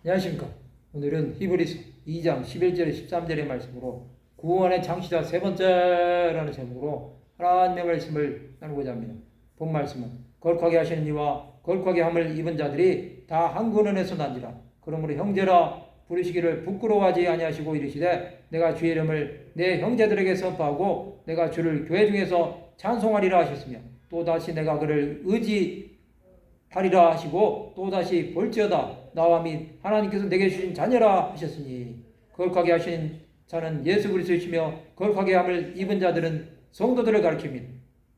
안녕하십니까. 오늘은 히브리서 2장 11절에 13절의 말씀으로 구원의 창시자 세 번째라는 제목으로 하나님의 말씀을 나누고자 합니다. 본 말씀은 거룩하게 하시는 이와 거룩하게 함을 입은 자들이 다 한 근원에서 난지라. 그러므로 형제라 부르시기를 부끄러워하지 아니하시고 이르시되 내가 주의 이름을 내 형제들에게 선포하고 내가 주를 교회 중에서 찬송하리라 하셨으며 또다시 내가 그를 의지하리라 하시고 또다시 볼지어다 나와 및 하나님께서 내게 주신 자녀라 하셨으니 거룩하게 하신 자는 예수 그리스도이시며 거룩하게 함을 입은 자들은 성도들을 가리킵니다.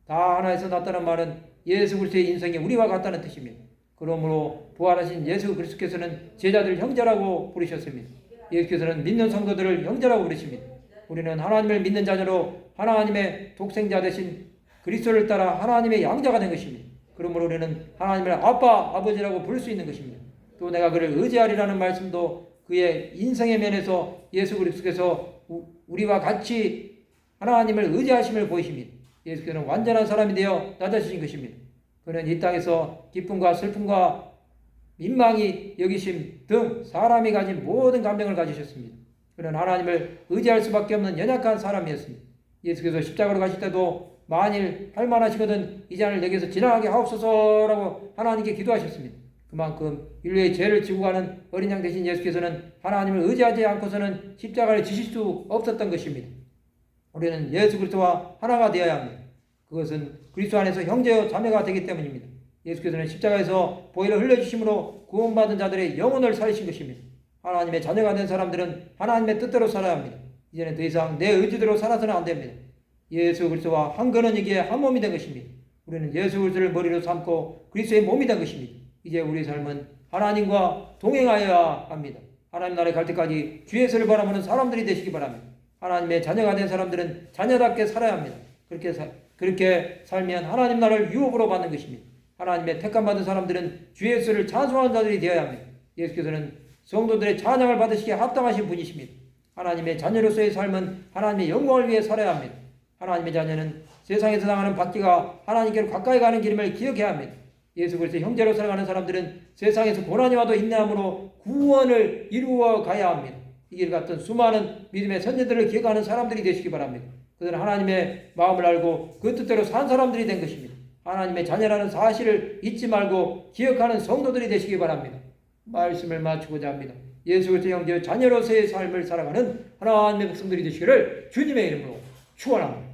다 하나에서 났다는 말은 예수 그리스도의 인생이 우리와 같다는 뜻입니다. 그러므로 부활하신 예수 그리스도께서는 제자들 형제라고 부르셨습니다. 예수께서는 믿는 성도들을 형제라고 부르십니다. 우리는 하나님을 믿는 자녀로 하나님의 독생자 되신 그리스도를 따라 하나님의 양자가 된 것입니다. 그러므로 우리는 하나님을 아빠, 아버지라고 부를 수 있는 것입니다. 또 내가 그를 의지하리라는 말씀도 그의 인생의 면에서 예수 그리스도께서 우리와 같이 하나님을 의지하심을 보이십니다. 예수께서는 완전한 사람이 되어 낮아지신 것입니다. 그는 이 땅에서 기쁨과 슬픔과 민망히 여기심 등 사람이 가진 모든 감정을 가지셨습니다. 그는 하나님을 의지할 수밖에 없는 연약한 사람이었습니다. 예수께서 십자가로 가실 때도 만일 할만하시거든 이 잔을 내게서 지나가게 하옵소서라고 하나님께 기도하셨습니다. 그만큼 인류의 죄를 지고 가는 어린 양 대신 예수께서는 하나님을 의지하지 않고서는 십자가를 지실 수 없었던 것입니다. 우리는 예수 그리스도와 하나가 되어야 합니다. 그것은 그리스도 안에서 형제여 자매가 되기 때문입니다. 예수께서는 십자가에서 보혈을 흘려주심으로 구원받은 자들의 영혼을 살리신 것입니다. 하나님의 자녀가 된 사람들은 하나님의 뜻대로 살아야 합니다. 이제는 더 이상 내 의지대로 살아서는 안 됩니다. 예수 그리스도와 한 근원이기에 한 몸이 된 것입니다. 우리는 예수 그리스도를 머리로 삼고 그리스도의 몸이 된 것입니다. 이제 우리 삶은 하나님과 동행하여야 합니다. 하나님 나라에 갈 때까지 주의 설을 바라보는 사람들이 되시기 바랍니다. 하나님의 자녀가 된 사람들은 자녀답게 살아야 합니다. 그렇게 살면 하나님 나라를 유업으로 받는 것입니다. 하나님의 택함받은 사람들은 주의 설을 찬송하는 자들이 되어야 합니다. 예수께서는 성도들의 찬양을 받으시기에 합당하신 분이십니다. 하나님의 자녀로서의 삶은 하나님의 영광을 위해 살아야 합니다. 하나님의 자녀는 세상에서 당하는 박해가 하나님께로 가까이 가는 길임을 기억해야 합니다. 예수 그리스도의 형제로 살아가는 사람들은 세상에서 고난이 와도 인내함으로 구원을 이루어 가야 합니다. 이 길 같은 수많은 믿음의 선제들을 기억하는 사람들이 되시기 바랍니다. 그들은 하나님의 마음을 알고 그 뜻대로 산 사람들이 된 것입니다. 하나님의 자녀라는 사실을 잊지 말고 기억하는 성도들이 되시기 바랍니다. 말씀을 마치고자 합니다. 예수 그리스도의 형제 자녀로서의 삶을 살아가는 하나님의 백성들이 되시기를 주님의 이름으로 축원합니다.